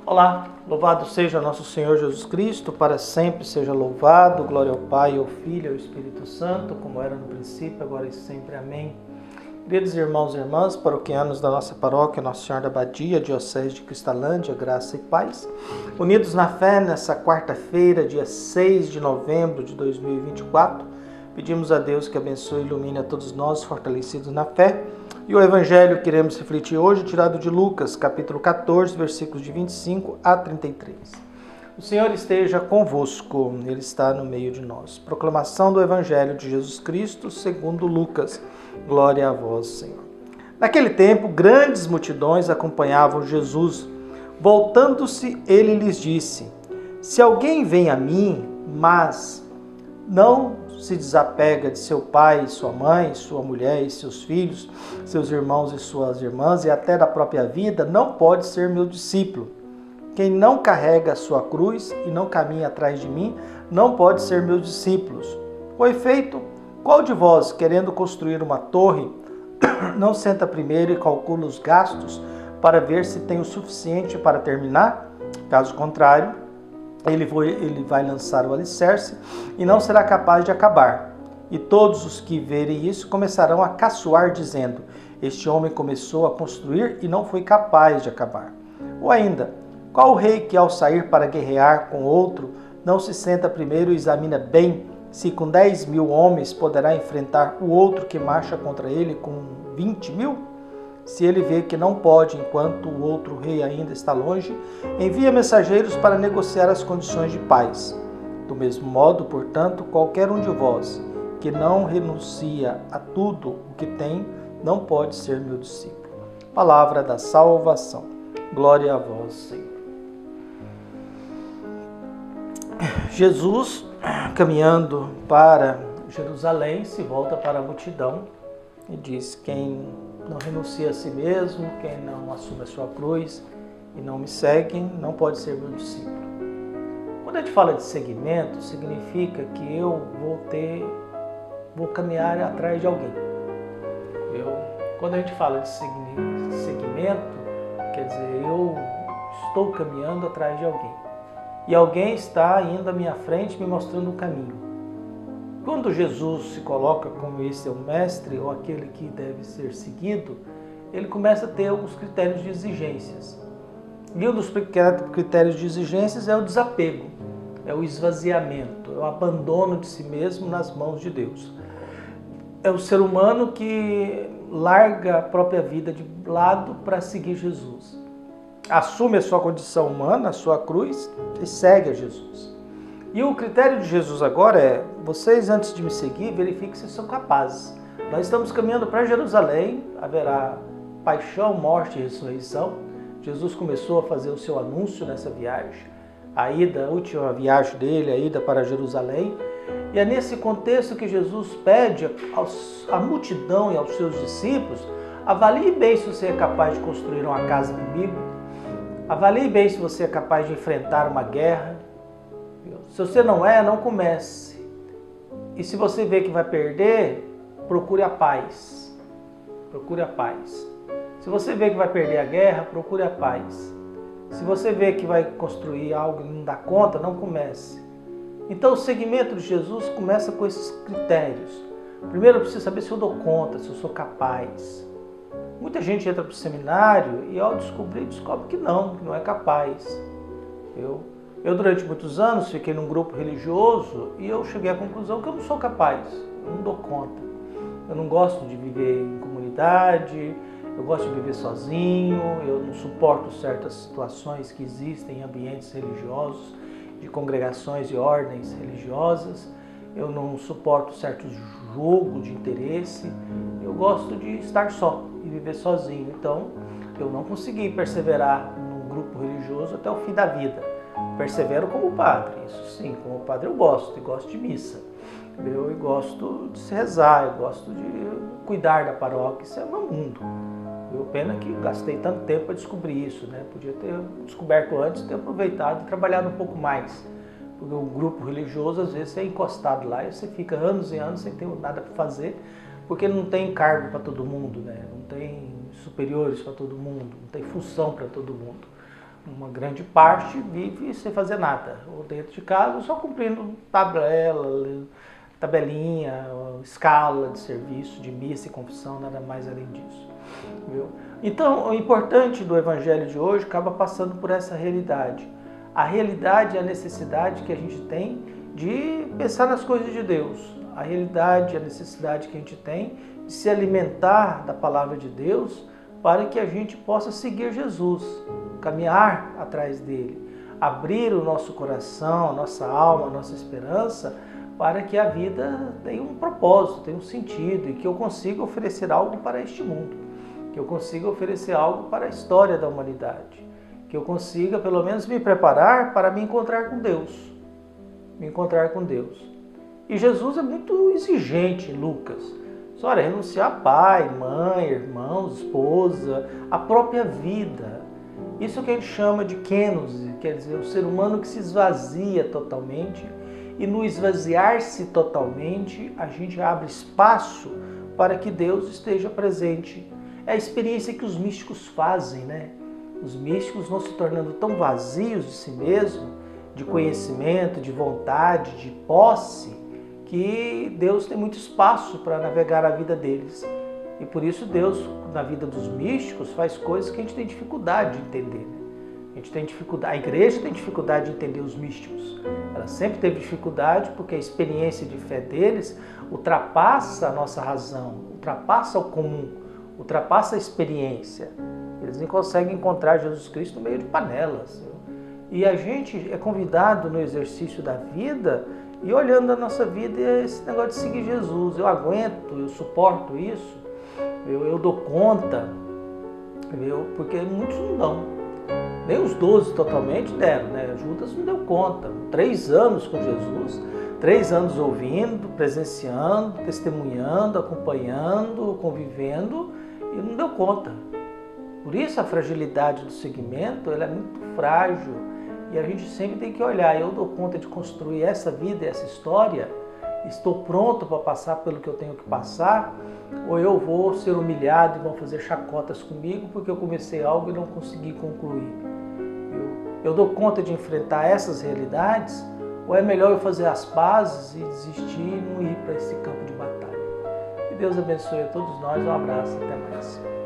Olá, louvado seja nosso Senhor Jesus Cristo, para sempre seja louvado, glória ao Pai, ao Filho e ao Espírito Santo, como era no princípio, agora e sempre. Amém. Queridos irmãos e irmãs, paroquianos da nossa paróquia, Nossa Senhora da Abadia, Diocese de Cristalândia, graça e paz, unidos na fé nessa quarta-feira, dia 6 de novembro de 2024, pedimos a Deus que abençoe e ilumine a todos nós, fortalecidos na fé. E o evangelho que iremos refletir hoje, tirado de Lucas, capítulo 14, versículos de 25 a 33. O Senhor esteja convosco, Ele está no meio de nós. Proclamação do evangelho de Jesus Cristo, segundo Lucas. Glória a vós, Senhor. Naquele tempo, grandes multidões acompanhavam Jesus. Voltando-se, ele lhes disse: Se alguém vem a mim, mas não se desapega de seu pai e sua mãe, sua mulher e seus filhos, seus irmãos e suas irmãs e até da própria vida, não pode ser meu discípulo. Quem não carrega a sua cruz e não caminha atrás de mim, não pode ser meu discípulo. Com efeito, qual de vós, querendo construir uma torre, não senta primeiro e calcula os gastos para ver se tem o suficiente para terminar? Caso contrário, ele vai lançar o alicerce e não será capaz de acabar. E todos os que verem isso começarão a caçoar, dizendo: Este homem começou a construir e não foi capaz de acabar. Ou ainda, qual rei que ao sair para guerrear com outro, não se senta primeiro e examina bem se com 10.000 homens poderá enfrentar o outro que marcha contra ele com 20.000? Se ele vê que não pode, enquanto o outro rei ainda está longe, envia mensageiros para negociar as condições de paz. Do mesmo modo, portanto, qualquer um de vós que não renuncia a tudo o que tem, não pode ser meu discípulo. Palavra da salvação. Glória a vós, Senhor. Jesus, caminhando para Jerusalém, se volta para a multidão e diz: quem não renuncia a si mesmo, quem não assume a sua cruz e não me segue, não pode ser meu discípulo. Quando a gente fala de seguimento, significa que eu vou caminhar atrás de alguém. Quando a gente fala de seguimento, quer dizer, eu estou caminhando atrás de alguém. E alguém está indo à minha frente me mostrando o caminho. Quando Jesus se coloca como esse é o mestre, ou aquele que deve ser seguido, ele começa a ter alguns critérios de exigências. E um dos critérios de exigências é o desapego, é o esvaziamento, é o abandono de si mesmo nas mãos de Deus. É o ser humano que larga a própria vida de lado para seguir Jesus. Assume a sua condição humana, a sua cruz, e segue a Jesus. E o critério de Jesus agora é: vocês, antes de me seguir, verifiquem se são capazes. Nós estamos caminhando para Jerusalém, haverá paixão, morte e ressurreição. Jesus começou a fazer o seu anúncio nessa viagem, a última viagem dele, a ida para Jerusalém. E é nesse contexto que Jesus pede à multidão e aos seus discípulos: avalie bem se você é capaz de construir uma casa comigo, avalie bem se você é capaz de enfrentar uma guerra. Se você não é, não comece. E se você vê que vai perder, procure a paz. Procure a paz. Se você vê que vai perder a guerra, procure a paz. Se você vê que vai construir algo e não dá conta, não comece. Então o seguimento de Jesus começa com esses critérios. Primeiro eu preciso saber se eu dou conta, se eu sou capaz. Muita gente entra para o seminário e ao descobre que não é capaz. Eu, durante muitos anos, fiquei num grupo religioso e eu cheguei à conclusão que eu não sou capaz, eu não dou conta. Eu não gosto de viver em comunidade, eu gosto de viver sozinho, eu não suporto certas situações que existem em ambientes religiosos, de congregações e ordens religiosas, eu não suporto certos jogos de interesse, eu gosto de estar só e viver sozinho. Então, eu não consegui perseverar num grupo religioso até o fim da vida. Persevero como padre, isso sim, como padre eu gosto, e gosto de missa. Eu gosto de se rezar, eu gosto de cuidar da paróquia, isso é o meu mundo. Pena que gastei tanto tempo para descobrir isso, né? Podia ter descoberto antes, ter aproveitado e trabalhado um pouco mais. Porque o grupo religioso, às vezes, você é encostado lá e você fica anos e anos sem ter nada para fazer, porque não tem cargo para todo mundo, né? Não tem superiores para todo mundo, não tem função para todo mundo. uma grande parte vive sem fazer nada, ou dentro de casa, só cumprindo tabelinha, escala de serviço, de missa e confissão, nada mais além disso. Viu? Então, o importante do Evangelho de hoje acaba passando por essa realidade. A realidade é a necessidade que a gente tem de pensar nas coisas de Deus. A realidade é a necessidade que a gente tem de se alimentar da palavra de Deus para que a gente possa seguir Jesus, caminhar atrás dele, abrir o nosso coração, a nossa alma, a nossa esperança, para que a vida tenha um propósito, tenha um sentido e que eu consiga oferecer algo para este mundo, que eu consiga oferecer algo para a história da humanidade, que eu consiga pelo menos me preparar para me encontrar com Deus, E Jesus é muito exigente em Lucas. Olha, renunciar a pai, mãe, irmãos, esposa, a própria vida. Isso que a gente chama de kenosis, quer dizer, o ser humano que se esvazia totalmente, e no esvaziar-se totalmente, a gente abre espaço para que Deus esteja presente. É a experiência que os místicos fazem, né? Os místicos vão se tornando tão vazios de si mesmos, de conhecimento, de vontade, de posse, que Deus tem muito espaço para navegar a vida deles. E por isso Deus, na vida dos místicos, faz coisas que a gente tem dificuldade de entender. A igreja tem dificuldade de entender os místicos. Ela sempre teve dificuldade porque a experiência de fé deles ultrapassa a nossa razão, ultrapassa o comum, ultrapassa a experiência. Eles não conseguem encontrar Jesus Cristo no meio de panelas. E a gente é convidado no exercício da vida e olhando a nossa vida, esse negócio de seguir Jesus. Eu aguento, eu suporto isso, eu dou conta, porque muitos não dão. Nem os 12 totalmente deram, né? Judas não deu conta. 3 anos com Jesus, 3 anos ouvindo, presenciando, testemunhando, acompanhando, convivendo, e não deu conta. Por isso a fragilidade do segmento, ela é muito frágil. E a gente sempre tem que olhar, eu dou conta de construir essa vida, essa história, estou pronto para passar pelo que eu tenho que passar, ou eu vou ser humilhado e vão fazer chacotas comigo porque eu comecei algo e não consegui concluir. Eu dou conta de enfrentar essas realidades, ou é melhor eu fazer as pazes e desistir e não ir para esse campo de batalha? Que Deus abençoe a todos nós, um abraço, até mais.